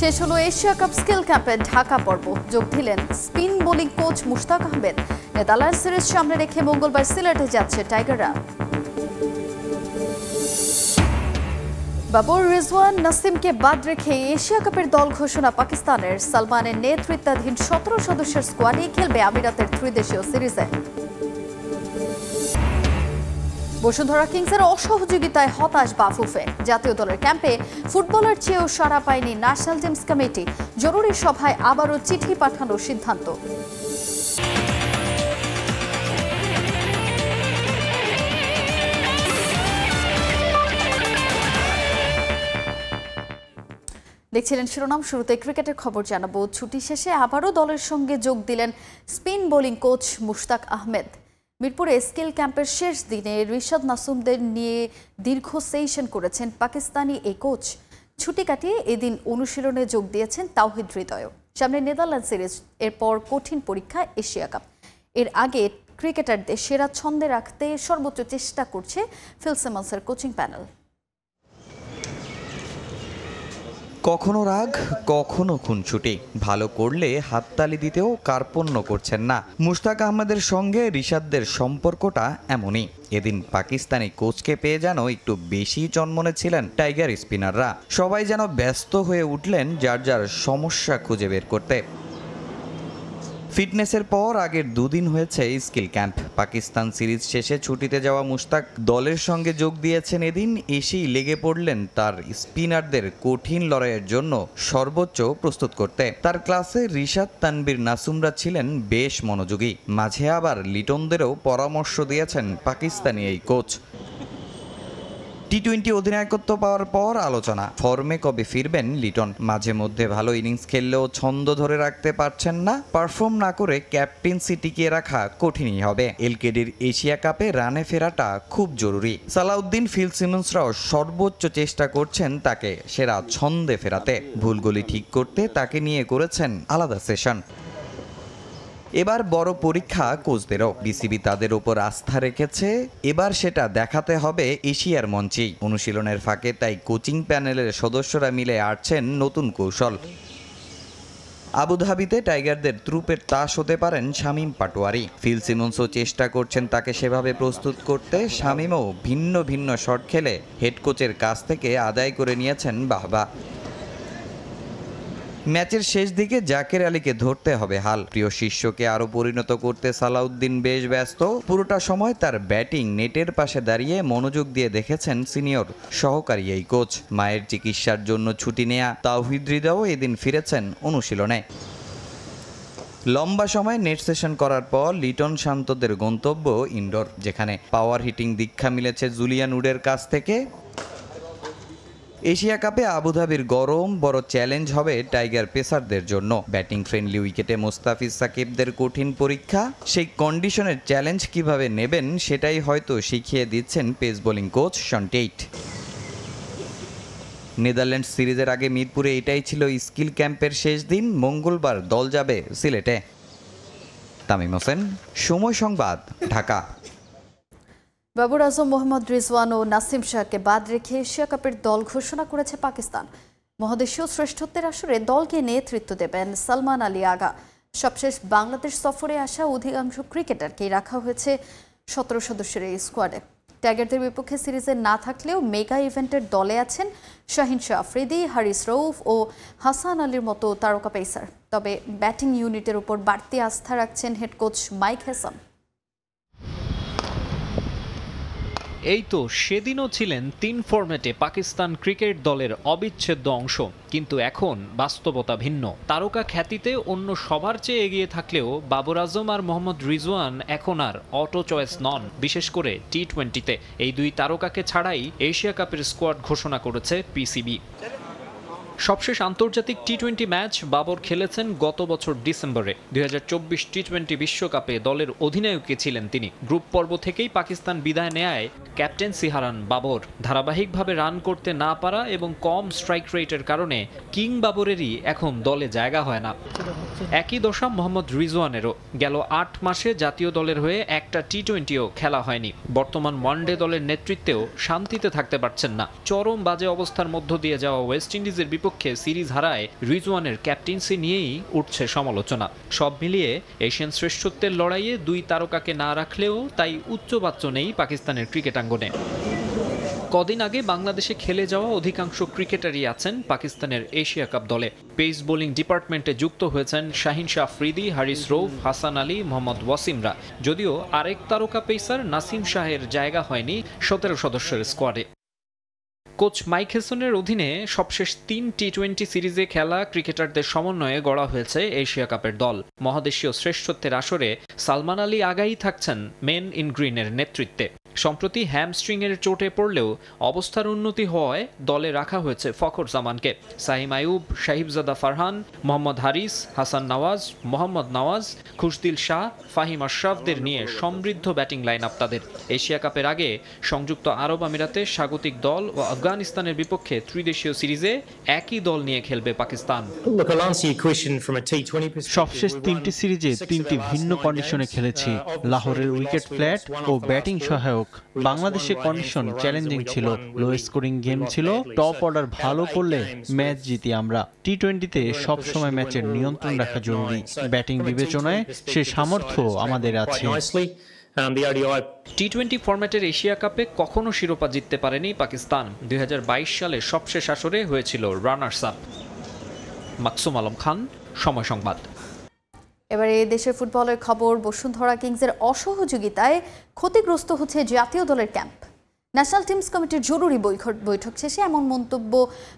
শেষ হলো Asia cup skill ক্যাম্পের ঢাকা পর্ব। যোগ দিলেন spin bowling coach Mushtaq Ahmed. Netherland series সামনে রেখে মঙ্গলবার সিলেটে যাচ্ছে টাইগাররা। বাবর রিজওয়ান নাসিমকে বাদ রেখে এশিয়া কাপের দল ঘোষণা পাকিস্তানের। সালমানের নেতৃত্বাধীন 17 সদস্যের স্কোয়াডে খেলবে আমিরাতের ত্রিদেশীয় সিরিজে। বসুন্ধরা কিংসের অসহযোগিতায় হতাশ বাফুফে। জাতীয় দলের ক্যাম্পে ফুটবলার চেয়েও সাড়া পায়নি ন্যাশনাল টিমস কমিটি। জরুরি সভায় আবারও চিঠি পাঠানোর সিদ্ধান্ত। দেখছিলেন শিরোনাম। শুরুতে ক্রিকেটের খবর জানাবো। ছুটি শেষে আবারও দলের সঙ্গে যোগ দিলেন spin bowling coach Mushtaq Ahmed. মিরপুরে স্কিল ক্যাম্পের শেষ দিনে রিশাদ নাসুমদের নিয়ে দীর্ঘ সেশন করেছেন পাকিস্তানি এই কোচ। ছুটি কাটিয়ে এদিন অনুশীলনে যোগ দিয়েছেন তাওহিদ হৃদয়ও। সামনে নেদারল্যান্ড সিরিজ, এরপর কঠিন পরীক্ষা এশিয়া কাপ। এর আগে ক্রিকেটারদের সেরা ছন্দে রাখতে সর্বোচ্চ চেষ্টা করছে ফিল সিমন্সের কোচিং প্যানেল। কখনো রাগ, কখনো খুনছুটি, ভালো করলে হাততালি দিতেও কার্পণ্য করছেন না। মুশতাক আহমেদের সঙ্গে রিশাদদের সম্পর্কটা এমনই। এদিন পাকিস্তানি কোচকে পেয়ে যেন একটু বেশি চনমনে ছিলেন টাইগার স্পিনাররা। সবাই যেন ব্যস্ত হয়ে উঠলেন যার যার সমস্যা খুঁজে বের করতে। ফিটনেসের পর আগের দুদিন হয়েছে স্কিল ক্যাম্প। পাকিস্তান সিরিজ শেষে ছুটিতে যাওয়া মুশতাক দলের সঙ্গে যোগ দিয়েছেন। এদিন এসেই লেগে পড়লেন তার স্পিনারদের কঠিন লড়াইয়ের জন্য সর্বোচ্চ প্রস্তুত করতে। তার ক্লাসে রিশাদ, তানবীর, নাসুমরা ছিলেন বেশ মনোযোগী। মাঝে আবার লিটনদেরও পরামর্শ দিয়েছেন পাকিস্তানি এই কোচ। টি-20 অধিনায়কত্ব পাওয়ার পর আলোচনা, ফর্মে কবে ফিরবেন লিটন। মাঝে মধ্যে ভালো ইনিংস খেললেও ছন্দ ধরে রাখতে পারছেন না। পারফর্ম না করে ক্যাপ্টেন্সি টিকিয়ে রাখা কঠিনই হবে। এলকেডির এশিয়া কাপে রানে ফেরাটা খুব জরুরি। সালাউদ্দিন, ফিল সিমন্সরাও সর্বোচ্চ চেষ্টা করছেন তাকে সেরা ছন্দে ফেরাতে। ভুলগুলি ঠিক করতে তাকে নিয়ে করেছেন আলাদা সেশন। এবার বড় পরীক্ষা কোচদেরও। বিসিবি তাদের ওপর আস্থা রেখেছে, এবার সেটা দেখাতে হবে এশিয়ার মঞ্চেই। অনুশীলনের ফাঁকে তাই কোচিং প্যানেলের সদস্যরা মিলে আঁটছেন নতুন কৌশল। আবুধাবিতে টাইগারদের ত্রুপের তাস হতে পারেন শামীম পাটোয়ারি। ফিল সিমন্সও চেষ্টা করছেন তাকে সেভাবে প্রস্তুত করতে। শামীমও ভিন্ন ভিন্ন শট খেলে হেড কোচের কাছ থেকে আদায় করে নিয়েছেন বাহবা। ম্যাচের শেষ দিকে জাকের আলীকে ধরতে হবে হাল। প্রিয় শিষ্যকে আরও পরিণত করতে সালাউদ্দিন বেশ ব্যস্ত। পুরোটা সময় তার ব্যাটিং নেটের পাশে দাঁড়িয়ে মনোযোগ দিয়ে দেখেছেন সিনিয়র সহকারী এই কোচ। মায়ের চিকিৎসার জন্য ছুটি নেয়া তাওহিদ হৃদয়ও এদিন ফিরেছেন অনুশীলনে। লম্বা সময় নেট সেশন করার পর লিটন শান্তদের গন্তব্য ইনডোর, যেখানে পাওয়ার হিটিং দীক্ষা মিলেছে জুলিয়ান উডের কাছ থেকে। এশিয়া কাপে আবুধাবির গরম বড় চ্যালেঞ্জ হবে টাইগার পেসারদের জন্য। ব্যাটিং ফ্রেন্ডলি উইকেটে মোস্তাফিজ সাকিবদের কঠিন পরীক্ষা। সেই কন্ডিশনের চ্যালেঞ্জ কিভাবে নেবেন সেটাই হয়তো শিখিয়ে দিচ্ছেন pace bowling coach Shaun Tait. Netherland সিরিজের আগে মিরপুরে এটাই ছিল স্কিল ক্যাম্পের শেষ দিন। মঙ্গলবার দল যাবে সিলেটে। তামিম হোসেন, সময় সংবাদ, ঢাকা। বাবর আজম, মোহাম্মদ রিজওয়ান ও নাসিম শাহকে বাদ রেখে এশিয়া কাপের দল ঘোষণা করেছে পাকিস্তান। মহাদেশীয় শ্রেষ্ঠত্বের আসরে দলকে নেতৃত্ব দেবেন সালমান আলী আগা। সবশেষ বাংলাদেশ সফরে আসা অধিকাংশ ক্রিকেটারকেই রাখা হয়েছে 17 সদস্যের এই স্কোয়াডে। টাইগারদের বিপক্ষে সিরিজে না থাকলেও মেগা ইভেন্টের দলে আছেন শাহিন শাহ আফ্রিদি, হারিস রউফ ও হাসান আলীর মতো তারকা পেসার। তবে ব্যাটিং ইউনিটের উপর বাড়তি আস্থা রাখছেন হেড কোচ মাইক হেসান। এই তো সেদিনও ছিলেন 3 ফরম্যাটে পাকিস্তান ক্রিকেট দলের অবিচ্ছেদ্য অংশ, কিন্তু এখন বাস্তবতা ভিন্ন। তারকা খ্যাতিতে অন্য সবার চেয়ে এগিয়ে থাকলেও বাবর আজম আর মোহাম্মদ রিজওয়ান এখন আর অটো চয়েস নন, বিশেষ করে টি-20তে। এই দুই তারকাকে ছাড়াই এশিয়া কাপের স্কোয়াড ঘোষণা করেছে পিসিবি। সবশেষ আন্তর্জাতিক টি-20 ম্যাচ বাবর খেলেছেন গত বছর ডিসেম্বরে। 2024 টি-20 বিশ্বকাপে দলের অধিনায়কই ছিলেন তিনি। গ্রুপ পর্ব থেকেই পাকিস্তান বিদায় নেয় ক্যাপ্টেন্সি হারান বাবর। ধারাবাহিকভাবে রান করতে না পারা এবং কম স্ট্রাইক রেটের কারণে কিং বাবরেরই এখন দলে জায়গা হয় না। একই দশা মোহাম্মদ রিজওয়ানেরও। গেল 8 মাসে জাতীয় দলের হয়ে একটা টি-20ও খেলা হয়নি। বর্তমান ওয়ানডে দলের নেতৃত্বেও শান্তিতে থাকতে পারছেন না। চরম বাজে অবস্থার মধ্য দিয়ে যাওয়া ওয়েস্ট ইন্ডিজের বিপক্ষে বিপক্ষে সিরিজ হারায় রিজওয়ানের ক্যাপ্টেন্সি নিয়েই উঠছে সমালোচনা। সব মিলিয়ে এশিয়ান শ্রেষ্ঠত্বের লড়াইয়ে দুই তারকাকে না রাখলেও তাই উচ্চবাচ্য নেই পাকিস্তানের ক্রিকেটাঙ্গনে। কদিন আগে বাংলাদেশে খেলে যাওয়া অধিকাংশ ক্রিকেটারই আছেন পাকিস্তানের এশিয়া কাপ দলে। পেস বোলিং ডিপার্টমেন্টে যুক্ত হয়েছেন শাহিন শাহ আফ্রিদি, হারিস রৌফ, হাসান আলী, মোহাম্মদ ওয়াসিমরা। যদিও আরেক তারকা পেসার নাসিম শাহের জায়গা হয়নি 17 সদস্যের স্কোয়াডে। কোচ মাইক হেসনের অধীনে সবশেষ 3 টি-20 সিরিজে খেলা ক্রিকেটারদের সমন্বয়ে গড়া হয়েছে এশিয়া কাপের দল। মহাদেশীয় শ্রেষ্ঠত্বের আসরে সালমান আলী আগাই থাকছেন মেন ইন গ্রিনের নেতৃত্বে। সম্প্রতি হ্যামস্ট্রিংয়ের চোটে পড়লেও অবস্থার উন্নতি হওয়ায় দলে রাখা হয়েছে ফখর জামানকে। সাহিম আয়ুব, সাহিবজাদা ফারহান, মোহাম্মদ হারিস, হাসান নওয়াজ, মোহাম্মদ নওয়াজ, খুশদিল শাহ, ফাহিম আশরাফদের নিয়ে সমৃদ্ধ ব্যাটিং লাইন আপ তাদের। এশিয়া কাপের আগে সংযুক্ত আরব আমিরাতে স্বাগতিক দল ও আফগানিস্তানের বিপক্ষে ত্রিদেশীয় সিরিজে একই দল নিয়ে খেলবে পাকিস্তান। সবশেষ 3টি সিরিজে 3টি ভিন্ন কন্ডিশনে খেলেছি। লাহোরের উইকেট ফ্ল্যাট ও ব্যাটিং সহায়ক। বাংলাদেশের কন্ডিশন চ্যালেঞ্জিং ছিল, লো স্কোরিং গেম ছিল। টপ অর্ডার ভালো করলে ম্যাচ জিতি আমরা। টি-20তে সবসময় ম্যাচের নিয়ন্ত্রণ রাখা জরুরি। ব্যাটিং বিবেচনায় সে সামর্থ্য আমাদের আছে। টি-20 ফরম্যাটের এশিয়া কাপে কখনো শিরোপা জিততে পারেনি পাকিস্তান। 2022 সালে সবশেষ আসরে হয়েছিল রানার্স আপ। মাকসুম আলম খান, সময় সংবাদ। এবারে দেশের ফুটবলের খবর। বসুন্ধরা কিংসের অসহযোগিতায় ক্ষতিগ্রস্ত হচ্ছে জাতীয় দলের ক্যাম্প। ন্যাশনাল টিমস কমিটির জরুরি বৈঠক শেষে এমন মন্তব্য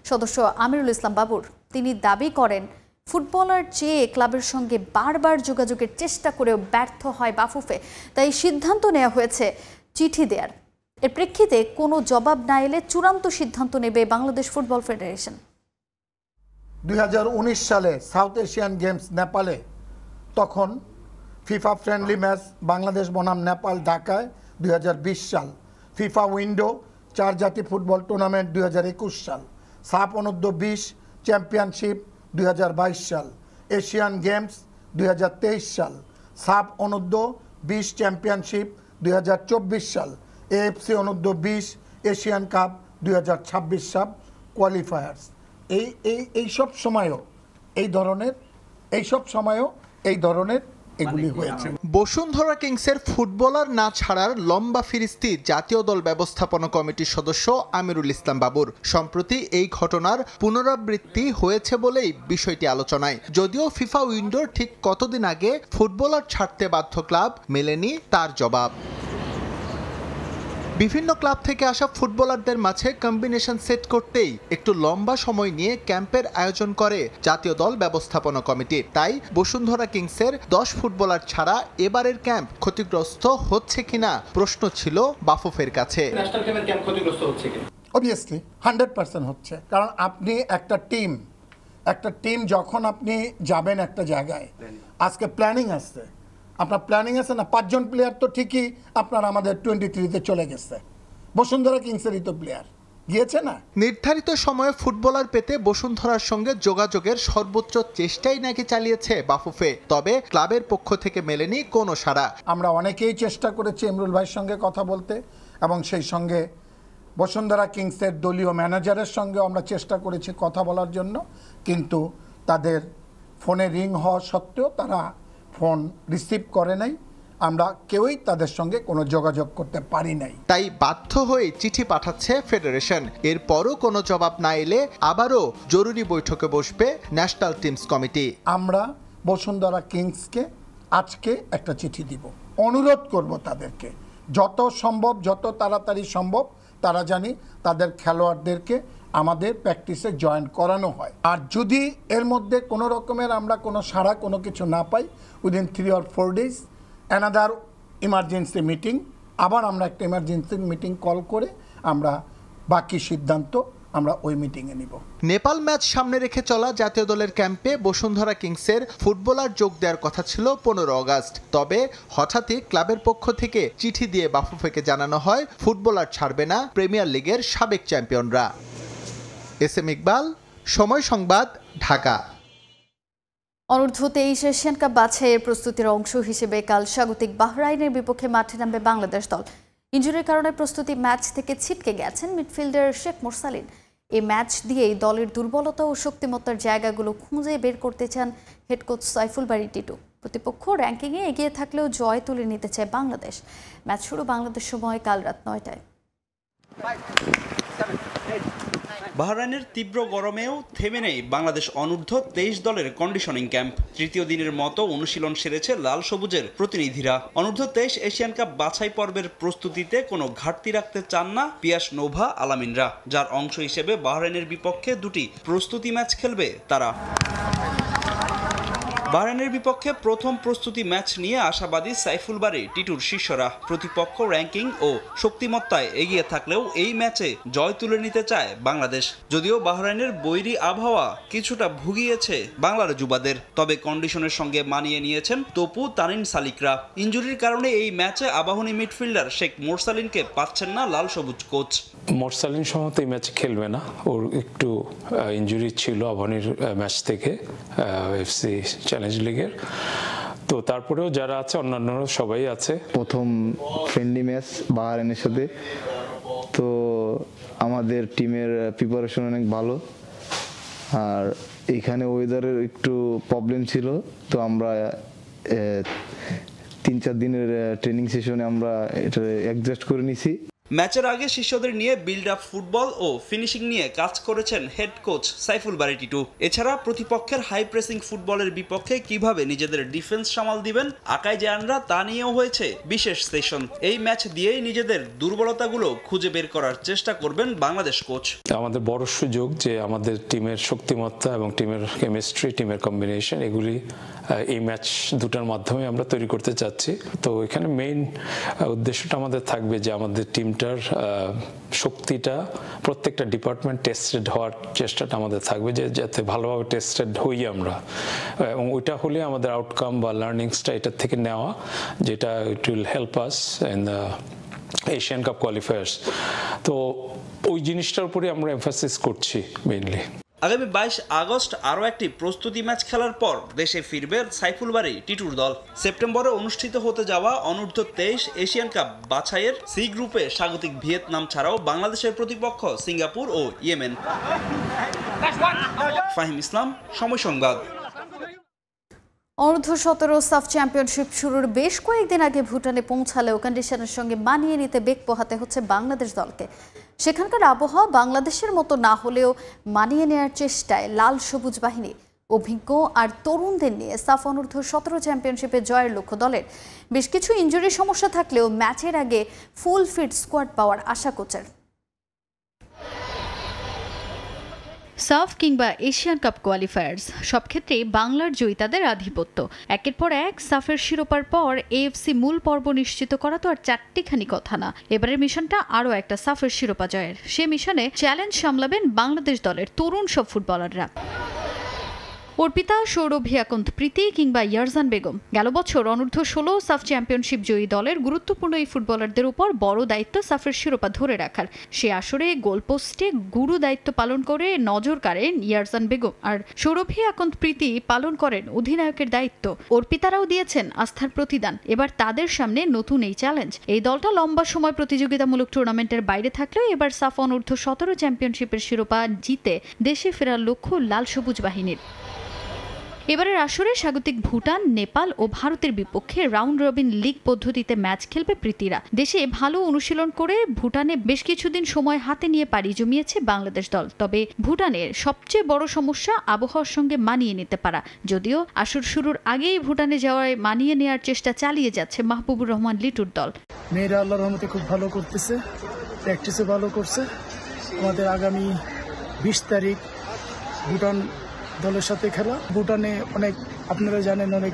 সদস্য আমিরুল ইসলাম বাবুর। তিনি দাবি করেন, ফুটবলার চেয়ে ক্লাবের সঙ্গে বারবার যোগাযোগের চেষ্টা করেও ব্যর্থ হয় বাফুফে, তাই সিদ্ধান্ত নেওয়া হয়েছে চিঠি দেওয়ার। এর প্রেক্ষিতে কোনো জবাব না এলে চূড়ান্ত সিদ্ধান্ত নেবে বাংলাদেশ ফুটবল ফেডারেশন। 2019 সালে সাউথ এশিয়ান গেমস নেপালে, তখন ফিফা ফ্রেন্ডলি ম্যাচ বাংলাদেশ বনাম নেপাল ঢাকায় 2020 সাল, ফিফা উইন্ডো 4 জাতি ফুটবল টুর্নামেন্ট 2021 সাল, সাপ অনূর্ধ্ব 20 চ্যাম্পিয়নশিপ 2022 সাল, এশিয়ান গেমস 2023 সাল, সাপ অনূর্ধ্ব 20 চ্যাম্পিয়নশিপ 2024 সাল, এএফসি অনূর্ধ্ব 20 এশিয়ান কাপ 2026 সাল কোয়ালিফায়ার্স। এইসব সময়ও এই ধরনের এগুলি হয়েছে। বসুন্ধরা কিংসের ফুটবলার না ছাড়ার লম্বা ফিরিস্তি জাতীয় দল ব্যবস্থাপনা কমিটির সদস্য আমিরুল ইসলাম বাবুর। সম্প্রতি এই ঘটনার পুনরাবৃত্তি হয়েছে বলেই বিষয়টি আলোচনায়। যদিও ফিফা উইন্ডোর ঠিক কতদিন আগে ফুটবলার ছাড়তে বাধ্য ক্লাব, মেলেনি তার জবাব। বিভিন্ন ক্লাব থেকে আসা ফুটবলারদের মাঝে কম্বিনেশন সেট করতেই একটু লম্বা সময় নিয়ে ক্যাম্পের আয়োজন করে জাতীয় দল ব্যবস্থাপনা কমিটি। তাই বসুন্ধরা কিংসের 10 ফুটবলার ছাড়া এবারের ক্যাম্প ক্ষতিগ্রস্ত হচ্ছে কিনা প্রশ্ন ছিল বাফুফের কাছে। অবভিয়াসলি 100% হচ্ছে, কারণ আপনি একটা টিম যখন আপনি যাবেন একটা জায়গায়, আজকে প্ল্যানিং আসছে, আপনার প্ল্যানিং আছে না, 5 জন প্লেয়ার তো ঠিকই আপনার আমাদের 23-তে চলে গেছে, বসুন্ধরা কিংসেরই তো প্লেয়ার গিয়েছে না। নির্ধারিত সময়ে ফুটবলার পেতে বসুন্ধরার সঙ্গে যোগাযোগের সর্বোচ্চ চেষ্টাই নাকি চালিয়েছে বাফুফে, তবে ক্লাবের পক্ষ থেকে মেলেনি কোনো সাড়া। আমরা অনেকেই চেষ্টা করেছি ইমরুল ভাইয়ের সঙ্গে কথা বলতে, এবং সেই সঙ্গে বসুন্ধরা কিংসের দলীয় ম্যানেজারের সঙ্গে আমরা চেষ্টা করেছি কথা বলার জন্য, কিন্তু তাদের ফোনে রিং হওয়া সত্ত্বেও তারা ফোন রিসিভ করে নাই। আমরা কেউই তাদের সঙ্গে কোনো যোগাযোগ করতে পারি নাই। তাই বাধ্য হয়ে চিঠি পাঠাচ্ছে ফেডারেশন। এরপরও কোনো জবাব না এলে আবারও জরুরি বৈঠকে বসবে ন্যাশনাল টিমস কমিটি। আমরা বসুন্ধরা কিংসকে আজকে একটা চিঠি দিব, অনুরোধ করব তাদেরকে যত সম্ভব, যত তাড়াতাড়ি সম্ভব তারা জানি তাদের খেলোয়াড়দেরকে আমাদের প্র্যাকটিসে জয়েন করানো হয়। আর যদি এর মধ্যে কোনো রকমের আমরা কোনো সাড়া কোনো কিছু না পাই, within 3 or 4 days another emergency meeting, আবার আমরা একটা ইমার্জেন্সি মিটিং কল করে আমরা বাকি সিদ্ধান্ত আমরা ওই মিটিংয়ে নিব। নেপাল ম্যাচ সামনে রেখে চলা জাতীয় দলের ক্যাম্পে বসুন্ধরা কিংসের ফুটবলার যোগ দেওয়ার কথা ছিল 15 আগস্ট। তবে হঠাৎই ক্লাবের পক্ষ থেকে চিঠি দিয়ে বাফুফেকে জানানো হয় ফুটবলার ছাড়বে না প্রিমিয়ার লিগের সাবেক চ্যাম্পিয়নরা। এসএম ইকবাল, সময় সংবাদ, ঢাকা। অনূর্ধ্ব 23 এশিয়ান কাপ বাছাইয়ের প্রস্তুতির অংশ হিসেবে কাল স্বাগতিক বাহরাইনের বিপক্ষে মাঠে নামবে বাংলাদেশ দল। ইনজুরির কারণে প্রস্তুতি ম্যাচ থেকে ছিটকে গেছেন মিডফিল্ডার শেখ মোরসালিন। এই ম্যাচ দিয়েই দলের দুর্বলতা ও শক্তিমত্তার জায়গাগুলো খুঁজে বের করতে চান হেড কোচ সাইফুল বারী টিটু। প্রতিপক্ষ র্যাঙ্কিংয়ে এগিয়ে থাকলেও জয় তুলে নিতে চায় বাংলাদেশ। ম্যাচ শুরু বাংলাদেশ সময় কাল রাত 9টায়। বাহরাইনের তীব্র গরমেও থেমে নেই বাংলাদেশ অনূর্ধ্ব-23 দলের কন্ডিশনিং ক্যাম্প। তৃতীয় দিনের মতো অনুশীলন সেরেছে লাল সবুজের প্রতিনিধিরা। অনূর্ধ্ব-23 এশিয়ান কাপ বাছাই পর্বের প্রস্তুতিতে কোনো ঘাটতি রাখতে চান না পিয়াস নোভা আলামিনরা, যার অংশ হিসেবে বাহরাইনের বিপক্ষে দুটি প্রস্তুতি ম্যাচ খেলবে তারা। বাহরাইনের বিপক্ষে প্রথম প্রস্তুতি ম্যাচ নিয়ে আশাবাদী সাইফুল বারী টিটুর শিষ্যরা। প্রতিপক্ষ র্যাঙ্কিং ও শক্তিমত্তায় এগিয়ে থাকলেও এই ম্যাচে জয় তুলে নিতে চায় বাংলাদেশ। যদিও বাহরাইনের বৈরী আবহাওয়া কিছুটা ভুগিয়েছে বাংলার যুবাদের, তবে কন্ডিশনের সঙ্গে মানিয়ে নিয়েছেন তপু তানিন সালিকরা। ইনজুরির কারণে এই ম্যাচে আবাহনী মিডফিল্ডার শেখ মোরসালিনকে পাচ্ছেন না লাল সবুজ কোচ। মোরসালিন সম্ভবত এই ম্যাচে খেলবে না, ওর একটু ইনজুরি ছিল আবাহনীর ম্যাচ থেকে এফসি চ্যালেঞ্জ লিগের। তো তারপরেও যারা আছে অন্যান্যরা সবাই আছে। প্রথম ফ্রেন্ডলি ম্যাচ বাহরাইনের সাথে, তো আমাদের টিমের প্রিপারেশন অনেক ভালো। আর এখানে ওয়েদারের একটু প্রবলেম ছিল, তো আমরা 3-4 দিনের ট্রেনিং সেশনে আমরা এটা অ্যাডজাস্ট করে নিছি। ম্যাচের আগে শিষ্যদের নিয়ে বিল্ড আপ ফুটবল ও ফিনিশিং নিয়ে কাজ করেছেন হেড কোচ সাইফুল বারী টিটু। এছাড়া প্রতিপক্ষের হাই প্রেসিং ফুটবলের বিপক্ষে কিভাবে নিজেদের ডিফেন্স সামাল দিবেন আকাই জায়ানরা, তা নিয়েও হয়েছে বিশেষ সেশন। এই ম্যাচ দিয়েই নিজেদের দুর্বলতাগুলো খুঁজে বের করার চেষ্টা করবেন বাংলাদেশ কোচ। আমাদের বড় সুযোগ যে আমাদের টিমের শক্তিমত্তা এবং টিমের কেমিস্ট্রি, টিমের কম্বিনেশন, এগুলি এই ম্যাচ দুটার মাধ্যমে আমরা তৈরি করতে চাচ্ছি। তো এখানে মেইন উদ্দেশ্যটা আমাদের থাকবে যে আমাদের টিমটার শক্তিটা প্রত্যেকটা ডিপার্টমেন্ট টেস্টেড হওয়ার চেষ্টাটা আমাদের থাকবে, যে যাতে ভালোভাবে টেস্টেড হই আমরা, এবং ওইটা হলে আমাদের আউটকাম বা লার্নিংসটা এটার থেকে নেওয়া, যেটা it will help us in the Asian cup qualifiers. তো ওই জিনিসটার উপরে আমরা এমফাসিস করছি মেইনলি। আগামী 22 আগস্ট আরও একটি প্রস্তুতি ম্যাচ খেলার পর দেশে ফিরবে সাইফুল বারী টিটুর দল। সেপ্টেম্বরে অনুষ্ঠিত হতে যাওয়া অনূর্ধ্ব-23 এশিয়ান কাপ বাছাইয়ের সি গ্রুপে স্বাগতিক ভিয়েতনাম ছাড়াও বাংলাদেশের প্রতিপক্ষ সিঙ্গাপুর ও ইয়েমেন। ফাহিম ইসলাম, সময় সংবাদ। অনূর্ধ্ব-17 সাফ চ্যাম্পিয়নশিপ শুরুর বেশ কয়েকদিন আগে ভুটানে পৌঁছালেও কন্ডিশনের সঙ্গে মানিয়ে নিতে বেগ পোহাতে হচ্ছে বাংলাদেশ দলকে। সেখানকার আবহাওয়া বাংলাদেশের মতো না হলেও মানিয়ে নেওয়ার চেষ্টায় লাল সবুজ বাহিনী। অভিজ্ঞ আর তরুণদের নিয়ে সাফ অনূর্ধ্ব-17 চ্যাম্পিয়নশিপে জয়ের লক্ষ্য দলের। বেশ কিছু ইনজুরির সমস্যা থাকলেও ম্যাচের আগে ফুল ফিট স্কোয়াড পাওয়ার আশা কোচের। সাফ কিংবা এশিয়ান কাপ কোয়ালিফায়ার্স, সব ক্ষেত্রেই বাংলার জয়িতাদের আধিপত্য। একের পর এক সাফের শিরোপার পর এএফসি মূল পর্ব নিশ্চিত করা তো আর চারটিখানি কথা না। এবারের মিশনটা আরও একটা সাফের শিরোপা জয়ের। সে মিশনে চ্যালেঞ্জ সামলাবেন বাংলাদেশ দলের তরুণ সব ফুটবলাররা। অর্পিতা, সৌরভিয়াকন্ত প্রীতি কিংবা ইয়ারজান বেগম। গেল বছর অনূর্ধ্ব-16 সাফ চ্যাম্পিয়নশিপ জয়ী দলের গুরুত্বপূর্ণ এই ফুটবলারদের উপর বড় দায়িত্ব সাফের শিরোপা ধরে রাখার। সে আসরে গোলপোস্টে গুরু দায়িত্ব পালন করে নজর কাড়েন ইয়ারজান বেগম, আর সৌরভিয়াকন্ত প্রীতি পালন করেন অধিনায়কের দায়িত্ব। অর্পিতারাও দিয়েছেন আস্থার প্রতিদান। এবার তাদের সামনে নতুন এই চ্যালেঞ্জ। এই দলটা লম্বা সময় প্রতিযোগিতামূলক টুর্নামেন্টের বাইরে থাকলেও এবার সাফ অনূর্ধ্ব-17 চ্যাম্পিয়নশিপের শিরোপা জিতে দেশে ফেরার লক্ষ্য লাল সবুজ বাহিনীর। এবারের আসরে স্বাগতিক ভুটান, নেপাল ও ভারতের বিপক্ষে রাউন্ড রবিন লিগ পদ্ধতিতে ম্যাচ খেলবে প্রীতিরা। দেশে ভালো অনুশীলন করে ভুটানে বেশ কিছুদিন সময় হাতে নিয়ে পাড়ি জমিয়েছে বাংলাদেশ দল। তবে ভুটানের সবচেয়ে বড় সমস্যা আবহাওয়ার সঙ্গে মানিয়ে নিতে পারা। যদিও আসর শুরুর আগেই ভুটানে যাওয়ায় মানিয়ে নেওয়ার চেষ্টা চালিয়ে যাচ্ছে মাহবুবুর রহমান লিটুর দল। মেয়েরা আল্লাহর রহমতে খুব ভালো করতেছে, প্র্যাকটিসে ভালো করছে। আমাদের আগামী 20 তারিখ ভুটান দলের সাথে খেলা। ভুটানে অনেক, আপনারা জানেন, অনেক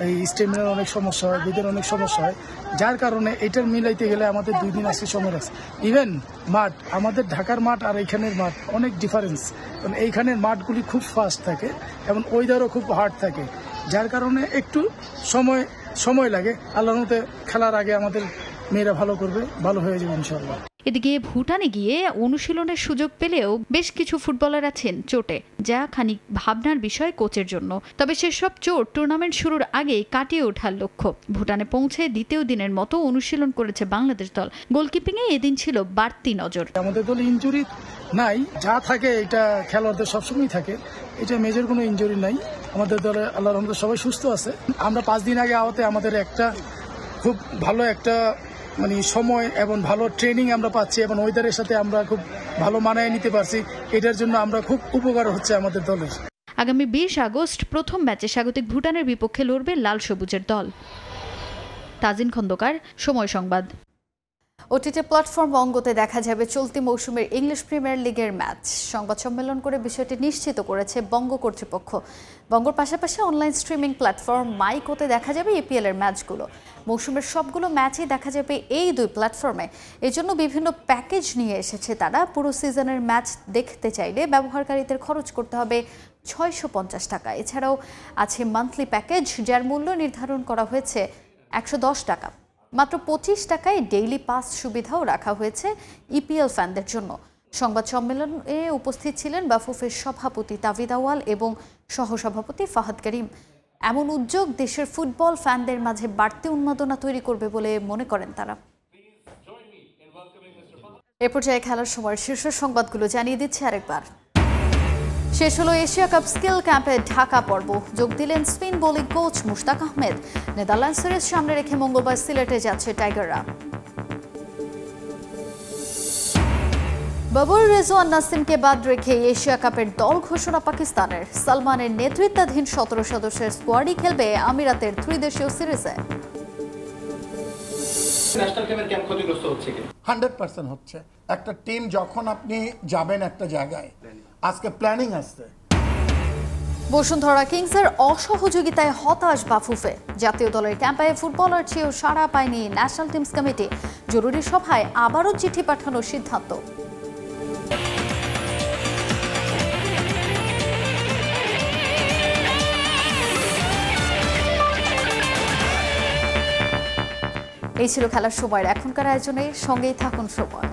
এই স্টেমিনার অনেক সমস্যা হয়, বেদের অনেক সমস্যা হয়, যার কারণে এটার মিলাইতে গেলে আমাদের 2 দিন আসতে সময় আছে। ইভেন মাঠ, আমাদের ঢাকার মাঠ আর এইখানের মাঠ অনেক ডিফারেন্স, কারণ এইখানের মাঠগুলি খুব ফাস্ট থাকে এবং ওয়েদারও খুব হার্ড থাকে, যার কারণে একটু সময় লাগে। আল্লাহর মতে খেলার আগে আমাদের মেয়েরা ভালো করবে, ভালো হয়ে যাবে ইনশাআল্লাহ। এদিকে ভুটানে গিয়ে অনুশীলনের সুযোগ পেলেও বেশ কিছু ফুটবলার আছেন চোটে, যা খানিক ভাবনার বিষয় কোচের জন্য। তবে সেসব চোট টুর্নামেন্ট শুরুর আগেই কাটিয়ে ওঠার লক্ষ্য। ভুটানে পৌঁছে দ্বিতীয় দিনের মতো অনুশীলন করেছে বাংলাদেশ দল। গোলকিপিংয়ে এদিন ছিল বাড়তি নজর। আমাদের দল ইনজুরি নাই, যা থাকে এটা খেলোয়াড়দের সবসময় থাকে, এটা মেজর কোনো ইনজুরি নাই। আমাদের দলে আল্লাহর রহমতে সবাই সুস্থ আছে। আমরা 5 দিন আগে আওয়াতে আমাদের একটা খুব ভালো একটা মানে সময় এবং ভালো ট্রেনিং আমরা পাচ্ছি এবং ওয়েদারের সাথে আমরা খুব ভালো মানায় নিতে পারছি। এটার জন্য আমরা খুব উপকার হচ্ছে আমাদের দলের। আগামী 20 আগস্ট প্রথম ম্যাচে স্বাগতিক ভুটানের বিপক্ষে লড়বে লাল সবুজের দল। তাজিন খন্দকার, সময় সংবাদ। ওটিটি প্ল্যাটফর্ম বঙ্গতে দেখা যাবে চলতি মৌসুমের ইংলিশ প্রিমিয়ার লিগের ম্যাচ। সংবাদ সম্মেলন করে বিষয়টি নিশ্চিত করেছে বঙ্গ কর্তৃপক্ষ। বঙ্গর পাশাপাশি অনলাইন স্ট্রিমিং প্ল্যাটফর্ম মাইকোতে দেখা যাবে ইপিএল এর ম্যাচগুলো। মৌসুমের সবগুলো ম্যাচই দেখা যাবে এই 2 প্ল্যাটফর্মে। এজন্য বিভিন্ন প্যাকেজ নিয়ে এসেছে তারা। পুরো সিজনের ম্যাচ দেখতে চাইলে ব্যবহারকারীদের খরচ করতে হবে 650 টাকা। এছাড়াও আছে মান্থলি প্যাকেজ, যার মূল্য নির্ধারণ করা হয়েছে 110 টাকা। মাত্র 25 টাকায় ডেইলি পাস সুবিধাও রাখা হয়েছে ইপিএল ফ্যানদের জন্য। সংবাদ সম্মেলনে উপস্থিত ছিলেন বাফুফের সভাপতি তাবিদ আওয়াল এবং সহসভাপতি ফাহাদ করিম। এমন উদ্যোগ দেশের ফুটবল ফ্যানদের মাঝে বাড়তি উন্মাদনা তৈরি করবে বলে মনে করেন তারা। এ পর্যায়ে খেলার সময় শীর্ষ সংবাদগুলো জানিয়ে দিচ্ছে আরেকবার। শেষ হলো এশিয়া কাপ স্কিল ক্যাম্পের ঢাকা পর্ব। যোগ দিলেন spin bowling coach Mushtaq Ahmed. Netherland series সামনে রেখে মঙ্গলবার সিলেটে যাচ্ছে টাইগাররা। বাবর রেজওয়ান নাসিমকে বাদ রেখে এশিয়া কাপের দল ঘোষণা পাকিস্তানের। সালমানের নেতৃত্বাধীন 17 সদস্যের স্কোয়াডই খেলবে আমিরাতের ত্রিদেশীয় সিরিজে। 100% হচ্ছে। একটা টিম যখন আপনি যাবেন একটা জায়গায়, আজকে প্ল্যানিং আসছে। বসুন্ধরা কিংসের অসহযোগিতায় হতাশ বাফুফে। জাতীয় দলের ক্যাম্পে ফুটবলার চেয়েও সাড়া পায়নি ন্যাশনাল টিমস কমিটি। জরুরি সভায় আবারও চিঠি পাঠানোর সিদ্ধান্ত। এই ছিল খেলার সময়ের এখনকার আয়োজনে। সঙ্গেই থাকুন সময়।